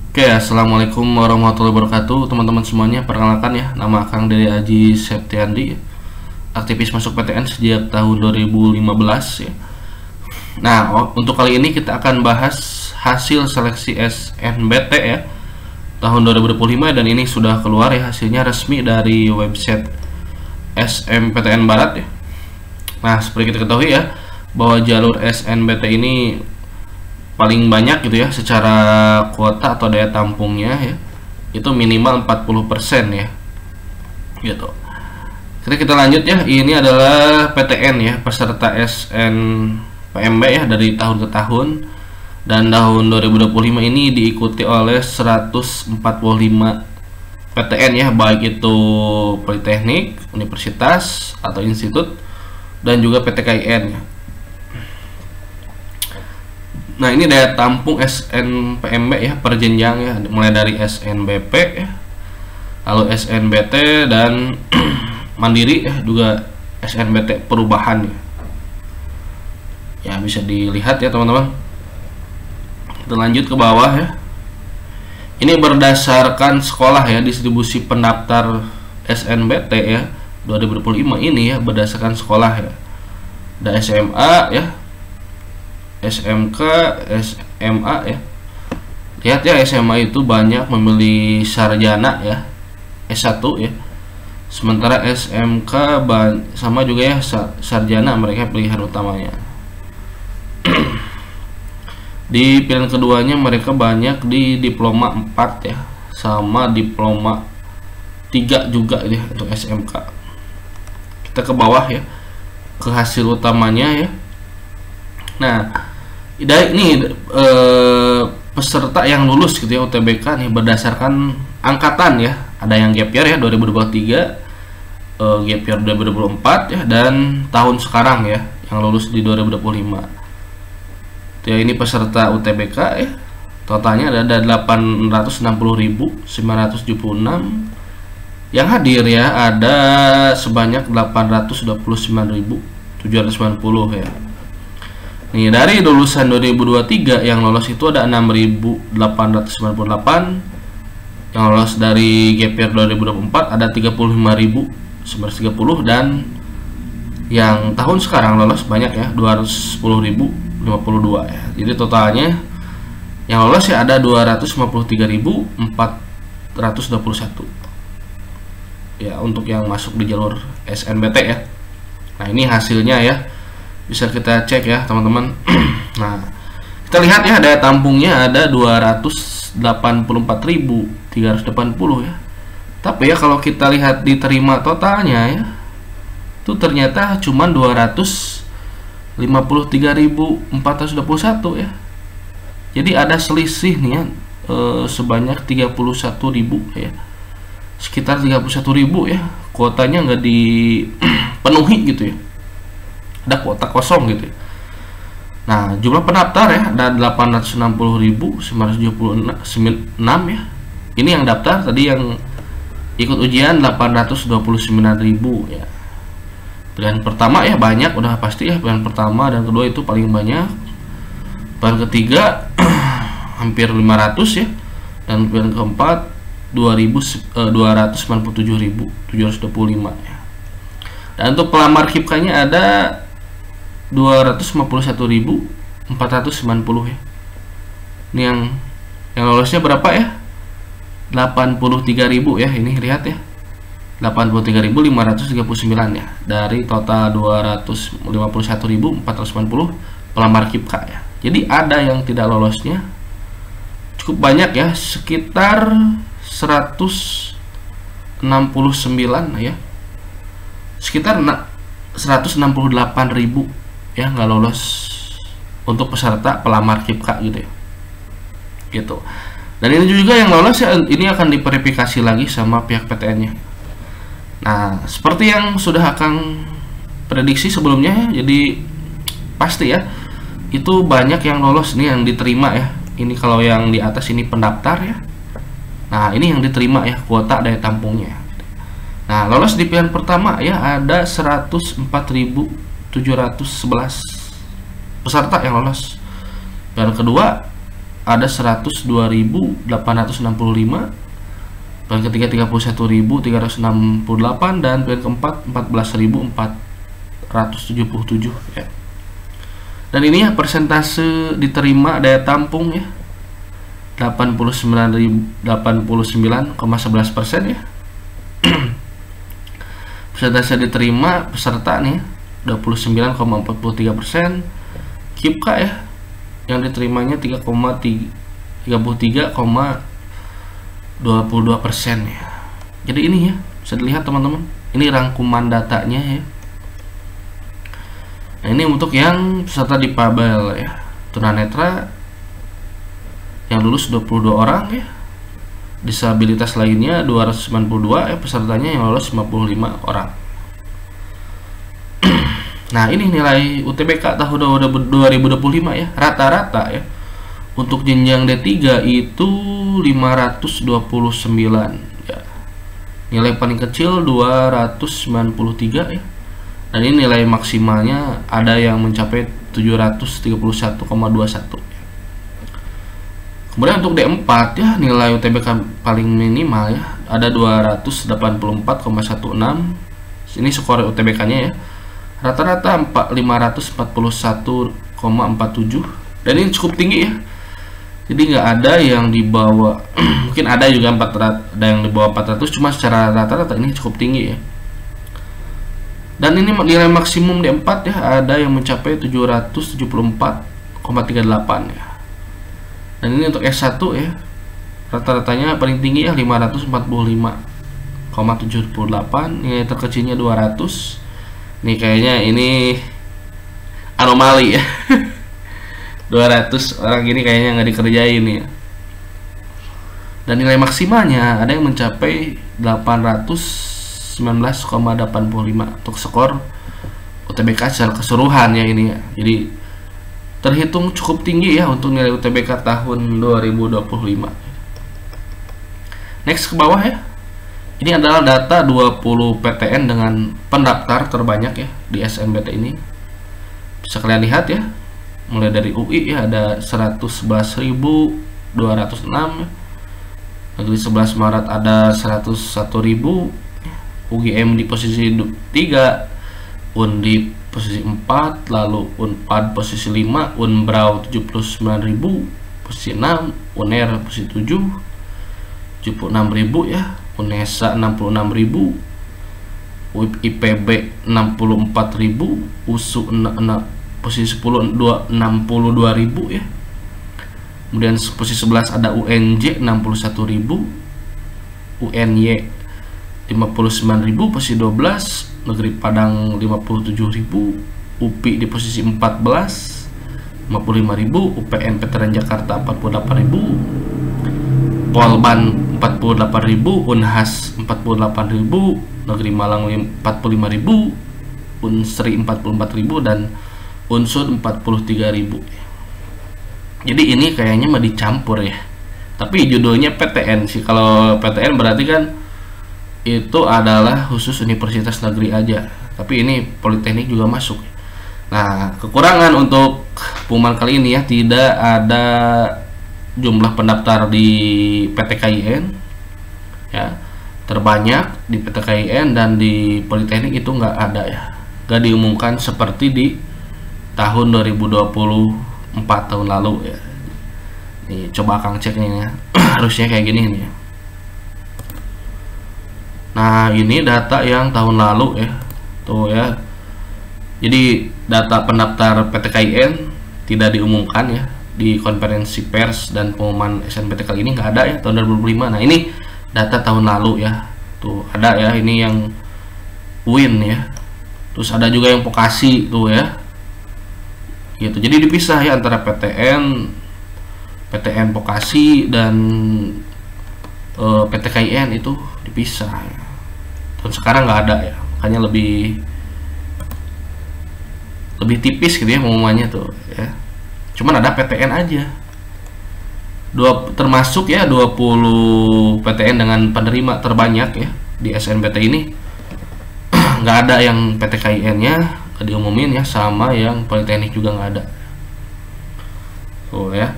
Oke, assalamualaikum warahmatullahi wabarakatuh, teman-teman semuanya. Perkenalkan ya, nama Kang Dede Aji Septiandi, aktivis masuk PTN sejak tahun 2015 ya. Nah, untuk kali ini kita akan bahas hasil seleksi SNBT ya tahun 2025, dan ini sudah keluar ya hasilnya resmi dari website SMPTN Barat ya. Nah, seperti kita ketahui ya bahwa jalur SNBT ini paling banyak gitu ya secara kuota atau daya tampungnya ya, itu minimal 40% ya gitu. Kita lanjut ya, ini adalah PTN ya, peserta SNPMB ya dari tahun ke tahun, dan tahun 2025 ini diikuti oleh 145 PTN ya, baik itu politeknik, universitas atau institut, dan juga PTKIN ya. Nah, ini daya tampung SNPMB ya per jenjang ya, mulai dari SNBP ya, lalu SNBT dan mandiri ya, juga SNBT perubahan ya. Ya, bisa dilihat ya teman-teman. Kita lanjut ke bawah ya. Ini berdasarkan sekolah ya, distribusi pendaftar SNBT ya 2025 ini ya berdasarkan sekolah ya. Ada SMA ya, SMK, SMA ya. Lihat ya, SMA itu banyak memilih sarjana ya, S1 ya. Sementara SMK sama juga ya, sarjana mereka pilihan utamanya. Di pilihan keduanya mereka banyak di diploma 4 ya, sama diploma 3 juga ya untuk SMK. Kita ke bawah ya, ke hasil utamanya ya. Nah, ini peserta yang lulus gitu ya UTBK nih berdasarkan angkatan ya. Ada yang gap year ya 2023, gap year 2024 ya, dan tahun sekarang ya yang lulus di 2025. Ya, ini peserta UTBK ya. Totalnya ada 860.976. Yang hadir ya ada sebanyak 829.790 ya. Nih, dari lulusan 2023 yang lolos itu ada 6.898. Yang lolos dari gap year 2024 ada 35.930, dan yang tahun sekarang lolos banyak ya, 210.052 ya. Jadi totalnya yang lolos ya ada 253.421 ya untuk yang masuk di jalur SNBT ya. Nah, ini hasilnya ya, bisa kita cek ya teman-teman. Nah, kita lihat ya daya tampungnya ada 284.380 ya. Tapi ya kalau kita lihat diterima totalnya ya, itu ternyata cuma 253.421 ya. Jadi ada selisih nih ya, sebanyak 31.000 ya, sekitar 31.000 ya, kuotanya nggak dipenuhi gitu ya, ada kuota kosong gitu ya. Nah, jumlah pendaftar ya ada 860.976 ya. Ini yang daftar, tadi yang ikut ujian 829.000 ya. Pilihan pertama ya banyak, udah pasti ya, pilihan pertama dan kedua itu paling banyak. Pilihan ketiga hampir 500 ya, dan pilihan keempat 297.725 ya. Dan untuk pelamar KIPK-nya ada 251.490 ya. Ini yang lolosnya berapa ya? 83.000 ya. Ini lihat ya, 83.539 ya dari total 251.490 pelamar KIPK ya. Jadi ada yang tidak lolosnya cukup banyak ya, sekitar 169 ya, sekitar 168.000 ya nggak lolos untuk peserta pelamar KIPK gitu ya gitu. Dan ini juga yang lolos ya, ini akan diverifikasi lagi sama pihak PTN-nya. Nah, seperti yang sudah akan prediksi sebelumnya ya, jadi pasti ya itu banyak yang lolos nih yang diterima ya. Ini kalau yang di atas ini pendaftar ya. Nah, ini yang diterima ya, kuota daya tampungnya. Nah, lolos di pilihan pertama ya ada 104.711 peserta yang lolos. Pilihan kedua ada 102.865, poin ketiga 31.368, dan poin keempat 14.477 ya. Dan ini ya persentase diterima daya tampung ya, 89,11% ya. Persentase diterima peserta nih 29,43%. KIPKA ya yang diterimanya 33,22% ya. Jadi ini ya bisa dilihat teman-teman, ini rangkuman datanya ya. Nah, ini untuk yang peserta difabel ya, tunanetra yang lulus 22 orang ya, disabilitas lainnya 292 ya, pesertanya yang lolos 55 orang. Nah, ini nilai UTBK tahun 2025 ya, rata-rata ya. Untuk jenjang D3 itu 529 ya. Nilai paling kecil 293 ya. Dan ini nilai maksimalnya ada yang mencapai 731,21 ya. Kemudian untuk D4 ya, nilai UTBK paling minimal ya, ada 284,16. Ini skor UTBK-nya ya. Rata-rata 541,47, dan ini cukup tinggi ya. Jadi nggak ada yang di bawah mungkin ada juga 400, ada yang di bawah 400, cuma secara rata-rata ini cukup tinggi ya. Dan ini nilai maksimum D4 ya, ada yang mencapai 774,38 ya. Dan ini untuk S1 ya, rata-ratanya paling tinggi ya 545,78, nilai terkecilnya 200. Nih kayaknya ini anomali ya. 200 orang gini kayaknya nggak dikerjain ya. Dan nilai maksimalnya ada yang mencapai 819,85 untuk skor UTBK secara keseluruhan ya ini ya. Jadi terhitung cukup tinggi ya untuk nilai UTBK tahun 2025. Next ke bawah ya. Ini adalah data 20 PTN dengan pendaftar terbanyak ya di SNBT ini. Bisa kalian lihat ya. Mulai dari UI ya ada 111.206 ya. Negeri 11 Maret ada 101.000. UGM di posisi 3, Undip posisi 4, lalu Unpad posisi 5, Unbrau 79.000, posisi 6, Uner posisi 7, 76.000 ya. UNESA 66.000, IPB 64.000, USU posisi 10 62.000 ya. Kemudian posisi 11 ada UNJ 61.000, UNY 59.000, posisi 12 Negeri Padang 57.000, UPI di posisi 14 55.000, UPN Veteran Jakarta 48.000, Polban 48.000, Unhas 48.000, Negeri Malang 45.000, Unsri 44.000, dan Unsur 43.000. Jadi ini kayaknya mah dicampur ya. Tapi judulnya PTN sih. Kalau PTN berarti kan itu adalah khusus universitas negeri aja. Tapi ini politeknik juga masuk. Nah, kekurangan untuk pengumuman kali ini ya, tidak ada jumlah pendaftar di PTKIN ya, terbanyak di PTKIN, dan di Politeknik itu nggak ada ya, nggak diumumkan seperti di tahun 2024 tahun lalu ya. Nih coba Kang cek nih ya. Harusnya kayak gini nih. Nah ini data yang tahun lalu ya, tuh ya. Jadi data pendaftar PTKIN tidak diumumkan ya di konferensi pers dan pengumuman SNBT kali ini, nggak ada ya tahun 2025. Nah ini data tahun lalu ya, tuh ada ya, ini yang UIN ya, terus ada juga yang vokasi tuh ya, gitu. Jadi dipisah ya antara PTN vokasi dan PTKIN itu dipisah ya. Dan sekarang nggak ada ya, makanya lebih tipis gitu ya pengumumannya tuh ya. Cuman ada PTN aja. Termasuk ya 20 PTN dengan penerima terbanyak ya di SNBT ini. Nggak ada yang PTKIN-nya diumumin ya, sama yang Politeknik juga nggak ada. Tuh ya.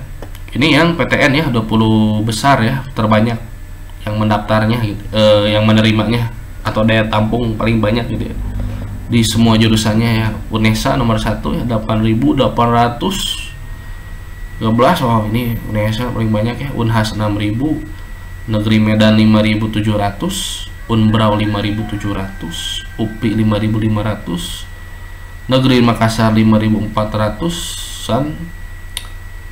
Ini yang PTN ya, 20 besar ya, terbanyak yang mendaftarnya gitu, yang menerimanya atau daya tampung paling banyak gitu ya. Di semua jurusannya ya. UNESA nomor 1 ya, 8.813. Wow, ini UNESA paling banyak ya. Unhas 6.000, Negeri Medan 5.700, Unbrau 5.700, UPI 5.500, Negeri Makassar 5.400-an,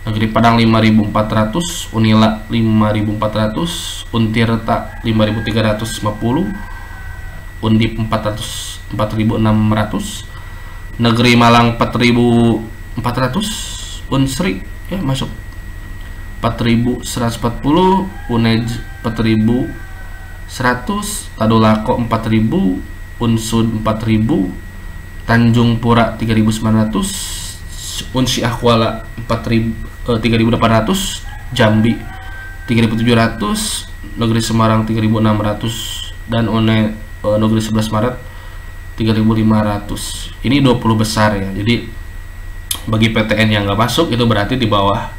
Negeri Padang 5.400, Unila 5.400, Untirta 5.350, Undip 4.600, Negeri Malang 4.400, Unsri ya masuk 4.140, Unej 4.100, Tadulako 4.000, Unsud 4.000, Tanjung Pura 3.900, Unsiah Kuala 3.800, Jambi 3.700, Negeri Semarang 3.600, dan Negeri 11 Maret 3.500. Ini 20 besar ya. Jadi bagi PTN yang nggak masuk itu berarti di bawah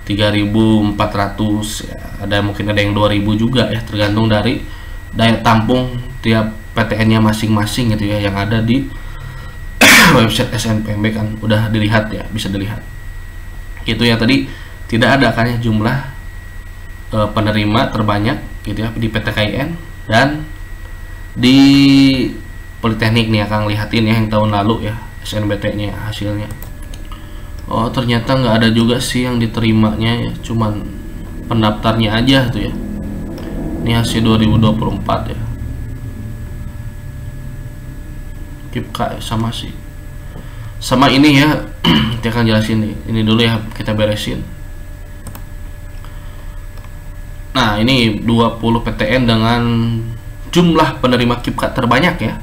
3.400 ya. Ada mungkin ada yang 2.000 juga ya, tergantung dari daya tampung tiap PTN-nya masing-masing gitu ya, yang ada di website SNPMB kan udah dilihat ya, bisa dilihat. Itu ya, tadi tidak ada kan ya jumlah penerima terbanyak gitu ya di PTKIN dan di Politeknik nih Kang, lihatin ya yang tahun lalu ya SNBT-nya hasilnya. Oh, ternyata nggak ada juga sih yang diterimanya ya, cuman pendaftarnya aja tuh ya. Ini hasil 2024 ya. KIPKA sama sih. Sama ini ya, kita akan jelasin nih. Ini dulu ya, kita beresin. Nah, ini 20 PTN dengan jumlah penerima KIPKA terbanyak ya.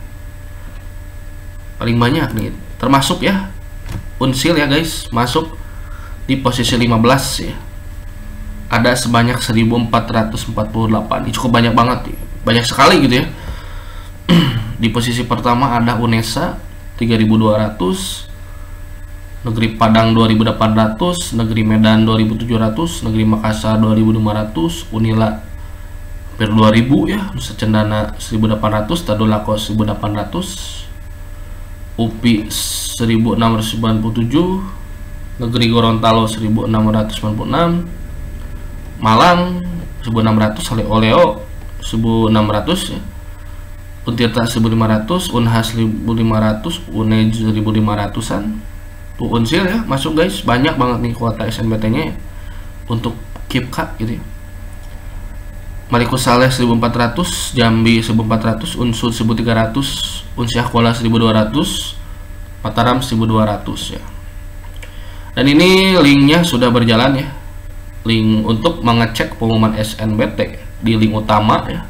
Paling banyak nih, termasuk ya Unsil ya guys, masuk di posisi 15 ya. Ada sebanyak 1.448. Ini cukup banyak banget ya. Banyak sekali gitu ya. Di posisi pertama ada UNESA 3.200, Negeri Padang 2.800, Negeri Medan 2.700, Negeri Makassar 2.500, Unila hampir 2.000 ya, Nusa Cendana 1.800, Tadulako 1.800, UPI 1.697, Negeri Gorontalo 1.696, Malang 1.600, Oleo 1.600 ya, Untirta 1.500, Unhas 1.500, Unej 1.500-an. Tuh Unsil ya masuk guys, banyak banget nih kuota SNBT-nya ya, untuk KIPKA gitu ya. Marikus Saleh 1.400, Jambi 1.400, Unsud 1.300, Unsiah Kuala 1.200, Mataram 1.200 ya. Dan ini linknya sudah berjalan ya, link untuk mengecek pengumuman SNBT di link utama ya,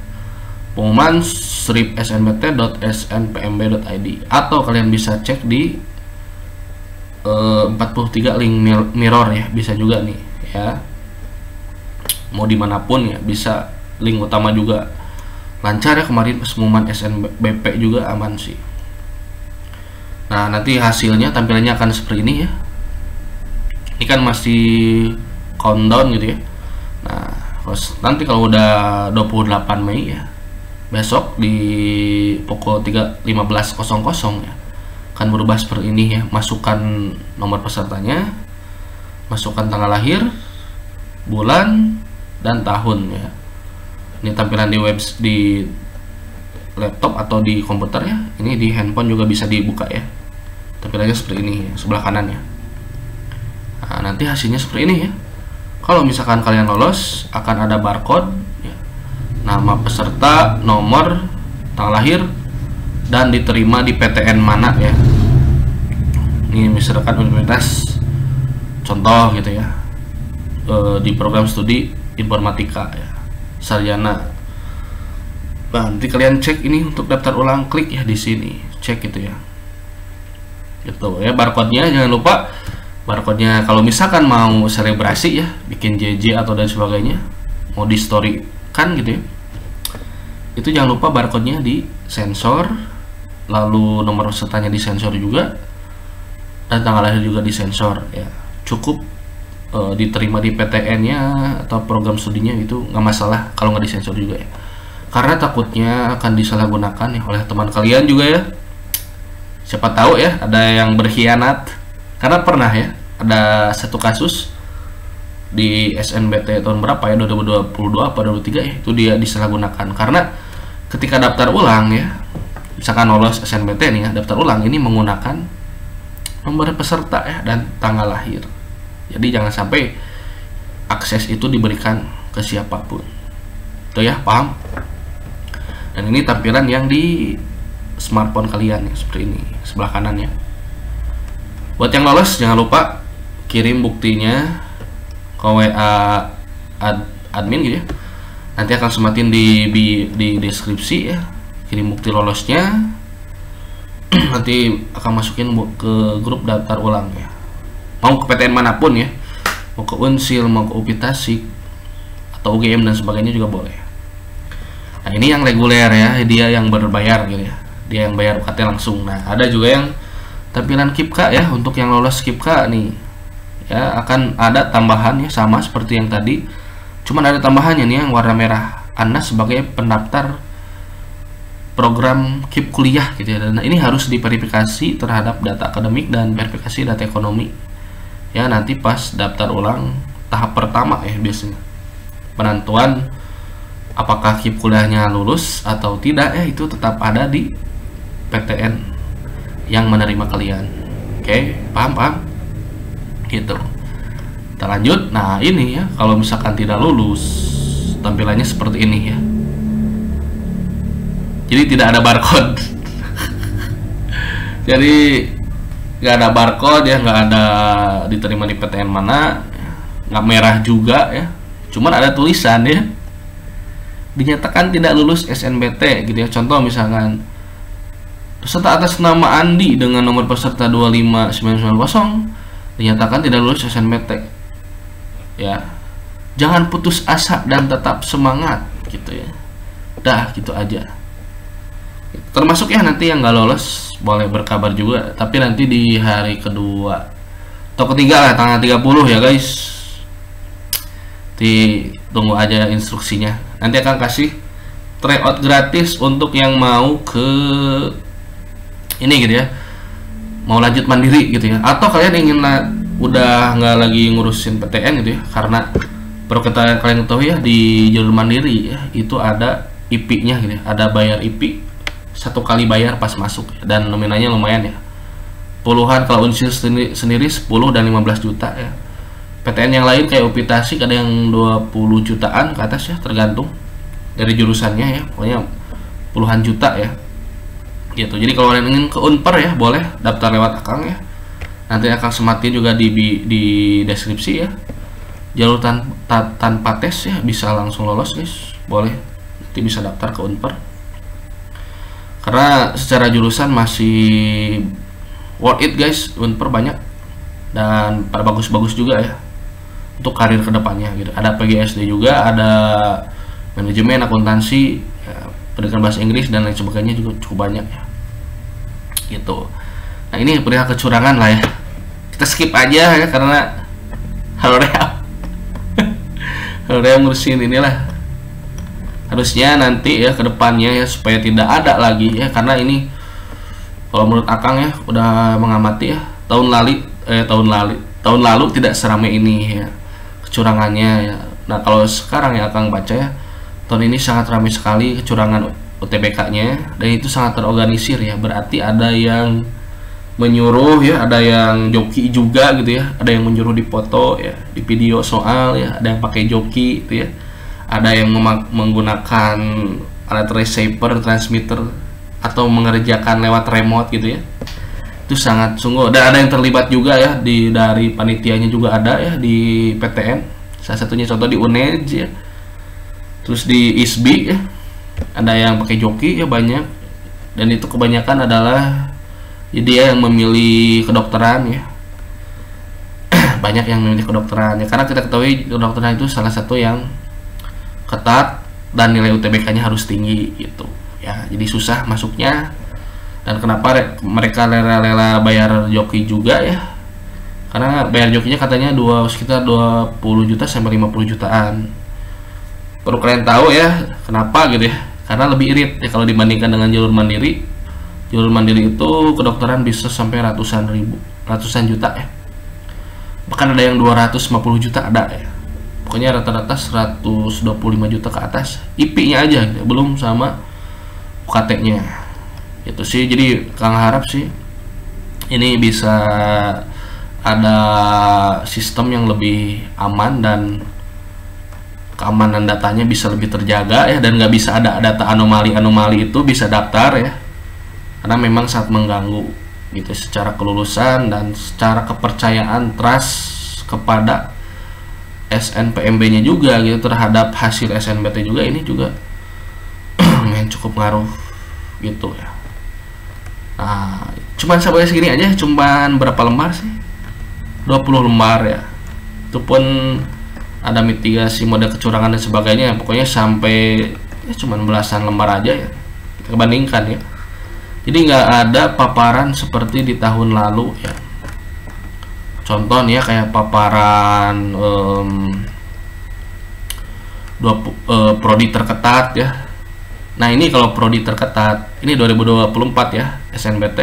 pengumuman snbt.snpmb.id, atau kalian bisa cek di 43 link mirror ya, bisa juga nih ya, mau dimanapun ya bisa. Link utama juga lancar ya, kemarin pas pengumuman SNBP juga aman sih. Nah, nanti hasilnya tampilannya akan seperti ini ya. Ini kan masih countdown gitu ya. Nah, nanti kalau udah 28 Mei ya, besok di pukul 15.00 ya, akan berubah seperti ini ya. Masukkan nomor pesertanya, masukkan tanggal lahir, bulan, dan tahun ya. Ini tampilan di laptop atau di komputer ya. Ini di handphone juga bisa dibuka ya. Tampilannya seperti ini ya, sebelah kanan ya. Nah, nanti hasilnya seperti ini ya. Kalau misalkan kalian lolos, akan ada barcode ya, nama peserta, nomor, tanggal lahir, dan diterima di PTN mana ya. Ini misalkan universitas contoh gitu ya, di program studi informatika ya, sarjana. Nah, nanti kalian cek ini untuk daftar ulang, klik ya di sini, cek gitu ya. Gitu ya, barcode-nya jangan lupa. Barcode-nya kalau misalkan mau selebrasi ya, bikin JJ atau dan sebagainya, mau di story kan gitu ya, itu jangan lupa barcode-nya di sensor, lalu nomor pesertanya di sensor juga, dan tanggal lahir juga di sensor ya. Cukup diterima di PTN-nya atau program studinya itu nggak masalah kalau nggak disensor juga ya, karena takutnya akan disalahgunakan ya oleh teman kalian juga ya. Siapa tahu ya ada yang berkhianat, karena pernah ya ada satu kasus di SNBT tahun berapa ya, 2022 apa 2023 ya, itu dia disalahgunakan karena ketika daftar ulang ya, misalkan lolos SNBT nih ya, daftar ulang ini menggunakan nomor peserta ya dan tanggal lahir. Jadi jangan sampai akses itu diberikan ke siapapun. Itu ya, paham? Dan ini tampilan yang di smartphone kalian ya, seperti ini, sebelah kanan ya. Buat yang lolos jangan lupa kirim buktinya ke WA admin gitu ya. Nanti akan sematin di deskripsi ya. Kirim bukti lolosnya. Nanti akan masukin ke grup daftar ulang ya. Mau ke PTN manapun ya, mau ke Unsil, mau ke UPI Tasik atau UGM dan sebagainya juga boleh. Nah ini yang reguler ya, dia yang berbayar gitu ya, dia yang bayar UKT langsung. Nah ada juga yang tampilan KIPKA ya, untuk yang lolos KIPKA nih ya akan ada tambahan ya, sama seperti yang tadi, cuman ada tambahannya nih yang warna merah. Anda sebagai pendaftar program KIP kuliah gitu ya, dan ini harus diverifikasi terhadap data akademik dan verifikasi data ekonomi ya. Nanti pas daftar ulang tahap pertama ya, biasanya penentuan apakah KIP kuliahnya lulus atau tidak ya, itu tetap ada di PTN yang menerima kalian. Oke, paham gitu. Kita lanjut. Nah ini ya, kalau misalkan tidak lulus tampilannya seperti ini ya, jadi tidak ada barcode. Jadi nggak ada barcode ya, nggak ada diterima di PTN mana, nggak merah juga ya, cuman ada tulisan ya, dinyatakan tidak lulus SNBT gitu ya. Contoh misalkan peserta atas nama Andi dengan nomor peserta 25990 dinyatakan tidak lulus SNBT ya. Jangan putus asa dan tetap semangat gitu ya. Dah gitu aja. Termasuk ya nanti yang nggak lolos boleh berkabar juga, tapi nanti di hari kedua atau ketiga lah, tanggal 30 ya guys. Tunggu aja instruksinya. Nanti akan kasih tryout gratis untuk yang mau ke ini gitu ya, mau lanjut mandiri gitu ya, atau kalian ingin udah nggak lagi ngurusin PTN gitu ya, karena perlu kalian ketahui ya, di jalur mandiri ya itu ada IP-nya gitu ya, ada bayar IP satu kali bayar pas masuk ya, dan nominalnya lumayan ya, puluhan. Kalau Unsil sendiri 10 dan 15 juta ya. PTN yang lain kayak UPI Tasik ada yang 20 jutaan ke atas ya, tergantung dari jurusannya ya, pokoknya puluhan juta ya gitu. Jadi kalau kalian ingin ke Unper ya, boleh daftar lewat Akang ya, nanti akan sematin juga di deskripsi ya. Jalur tanpa tes ya, bisa langsung lolos guys, boleh nanti bisa daftar ke Unper. Karena secara jurusan masih worth it guys, Unper banyak dan pada bagus-bagus juga ya untuk karir kedepannya gitu. Ada PGSD juga, ada manajemen, akuntansi ya, pendidikan bahasa Inggris dan lain sebagainya juga cukup banyak ya gitu. Nah ini perihal kecurangan lah ya, kita skip aja ya karena Halorea ngurusin inilah. Harusnya nanti ya kedepannya ya, supaya tidak ada lagi ya, karena ini kalau menurut Akang ya udah mengamati ya, tahun lalu tidak seramai ini ya kecurangannya ya. Nah kalau sekarang ya Akang baca ya, tahun ini sangat ramai sekali kecurangan UTBK-nya, dan itu sangat terorganisir ya. Berarti ada yang menyuruh ya, ada yang joki juga gitu ya, ada yang menyuruh di foto ya, di video soal ya, ada yang pakai joki gitu ya, ada yang menggunakan alat receiver, transmitter, atau mengerjakan lewat remote gitu ya. Itu sangat sungguh. Dan ada yang terlibat juga ya dari panitianya juga ada ya di PTN. Salah satunya contoh di UNED ya. Terus di ISBI ya, ada yang pakai joki ya banyak. Dan itu kebanyakan adalah ya, dia yang memilih kedokteran ya. Banyak yang memilih kedokteran ya, karena kita ketahui kedokteran itu salah satu yang ketat dan nilai UTBK-nya harus tinggi gitu ya, jadi susah masuknya. Dan kenapa mereka rela-rela bayar joki juga ya, karena bayar jokinya katanya sekitar 20 juta sampai 50 jutaan. Perlu kalian tahu ya kenapa gitu ya, karena lebih irit ya kalau dibandingkan dengan jalur mandiri. Jalur mandiri itu kedokteran bisa sampai ratusan juta ya, bahkan ada yang 250 juta ada ya. Pokoknya rata-rata 125 juta ke atas IP-nya aja gitu, belum sama UKT-nya. Itu sih, jadi Kang harap sih ini bisa ada sistem yang lebih aman dan keamanan datanya bisa lebih terjaga ya, dan nggak bisa ada data anomali itu bisa daftar ya, karena memang sangat mengganggu gitu secara kelulusan dan secara kepercayaan trust kepada SNPMB-nya juga gitu terhadap hasil SNBT juga. Ini juga yang cukup ngaruh gitu ya. Nah, cuman sampai segini aja, cuman berapa lembar sih? 20 lembar ya. Itu pun ada mitigasi mode kecurangan dan sebagainya. Pokoknya sampai ya cuman belasan lembar aja ya. Kita bandingkan ya. Jadi nggak ada paparan seperti di tahun lalu ya. Contoh nih ya, kayak paparan prodi terketat ya. Nah ini kalau prodi terketat ini 2024 ya SNBT.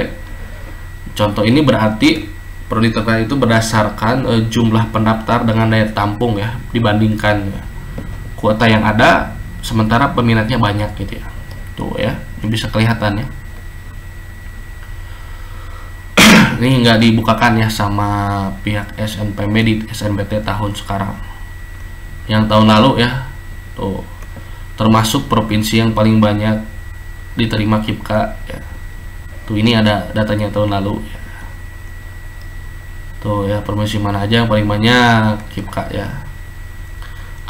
Contoh ini berarti prodi terketat itu berdasarkan jumlah pendaftar dengan daya tampung ya, dibandingkan ya, kuota yang ada, sementara peminatnya banyak gitu ya. Tuh ya, ini bisa kelihatan ya. Ini nggak dibukakan ya sama pihak SNPMB di SNBT tahun sekarang. Yang tahun lalu ya, tuh termasuk provinsi yang paling banyak diterima KIPKA ya. Tuh ini ada datanya tahun lalu ya. Tuh ya, provinsi mana aja yang paling banyak KIPKA ya.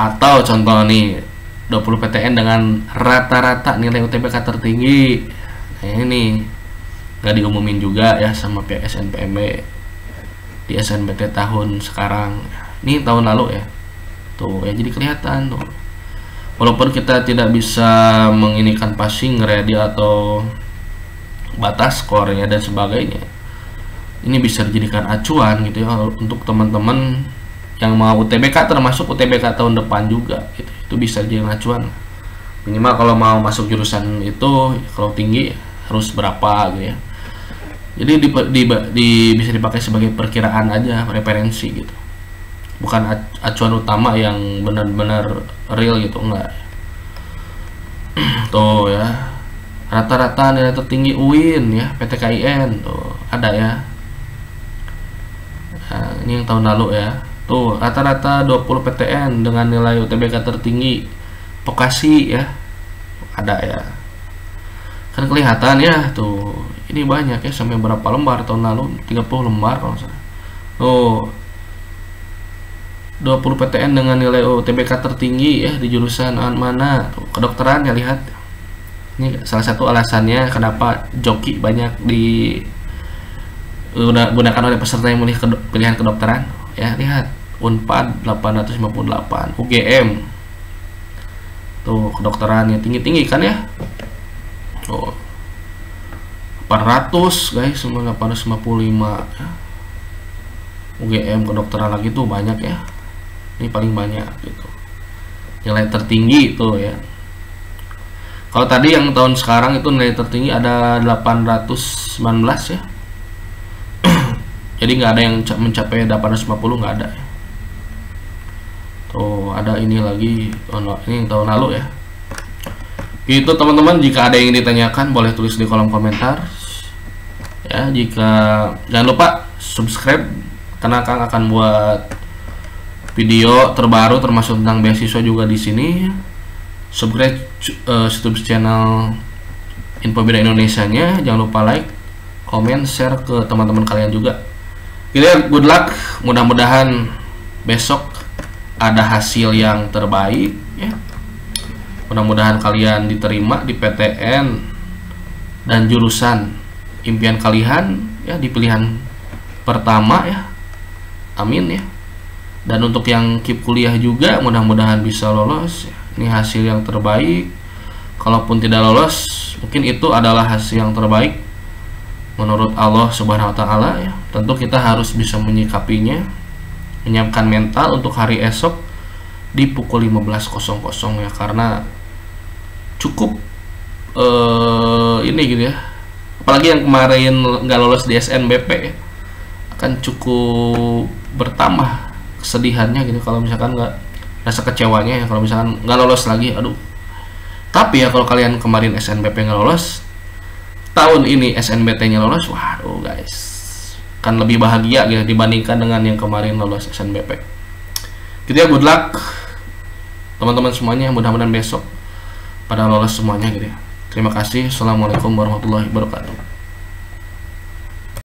Atau contoh nih 20 PTN dengan rata-rata nilai UTBK tertinggi. Nah ini nggak diumumin juga ya sama pihak SNPMB di SNBT tahun sekarang. Ini tahun lalu ya. Tuh ya, jadi kelihatan tuh. Walaupun kita tidak bisa menginikan passing ready atau batas skor ya dan sebagainya, ini bisa dijadikan acuan gitu ya untuk teman-teman yang mau UTBK, termasuk UTBK tahun depan juga gitu. Itu bisa dijadikan acuan. Minimal kalau mau masuk jurusan itu, kalau tinggi harus berapa gitu ya. Jadi bisa dipakai sebagai perkiraan aja, referensi gitu, bukan acuan utama yang benar-benar real gitu, enggak. Tuh ya, rata-rata nilai tertinggi UIN ya, PTKIN tuh ada ya. Nah, ini yang tahun lalu ya. Tuh rata-rata 20 PTN dengan nilai UTBK tertinggi vokasi ya, ada ya. Kan kelihatan ya tuh, ini banyak ya, sampai berapa lembar tahun lalu, 30 lembar kalau salah. Tuh 20 PTN dengan nilai UTBK tertinggi ya di jurusan mana tuh, kedokteran ya. Lihat ini salah satu alasannya kenapa joki banyak digunakan oleh peserta yang memilih pilihan kedokteran ya. Lihat Unpad 858, UGM tuh kedokterannya tinggi-tinggi kan ya. Oh, 800 guys, semua 855 ya. UGM kedokteran lagi tuh banyak ya. Ini paling banyak gitu, nilai tertinggi tuh ya. Kalau tadi yang tahun sekarang itu nilai tertinggi ada 819 ya. Jadi nggak ada yang mencapai 850, nggak ada ya. Tuh ada ini lagi, ini yang tahun lalu ya. Itu teman-teman, jika ada yang ditanyakan boleh tulis di kolom komentar ya. Jangan lupa subscribe, karena Kang akan buat video terbaru termasuk tentang beasiswa juga di sini. Subscribe YouTube channel Info Bida Indonesia-nya. Jangan lupa like, comment, share ke teman-teman kalian juga. Gitu ya, good luck. Mudah-mudahan besok ada hasil yang terbaik ya. Mudah-mudahan kalian diterima di PTN dan jurusan impian kalian ya, di pilihan pertama ya. Amin ya. Dan untuk yang keep kuliah juga mudah-mudahan bisa lolos ya. Ini hasil yang terbaik. Kalaupun tidak lolos, mungkin itu adalah hasil yang terbaik. menurut Allah Subhanahu wa taala ya. Tentu kita harus bisa menyikapinya, menyiapkan mental untuk hari esok di pukul 15.00 ya, karena cukup ini gitu ya. Apalagi yang kemarin nggak lolos di SNBP ya, akan cukup bertambah kesedihannya gitu kalau misalkan nggak, rasa kecewanya ya kalau misalkan nggak lolos lagi. Aduh. Tapi ya kalau kalian kemarin SNBP nggak lolos, tahun ini SNBT-nya lolos, waduh guys, kan lebih bahagia gitu dibandingkan dengan yang kemarin lolos SNBP. Gitu ya, good luck teman-teman semuanya, mudah-mudahan besok pada lolos semuanya gitu ya. Terima kasih. Assalamualaikum warahmatullahi wabarakatuh.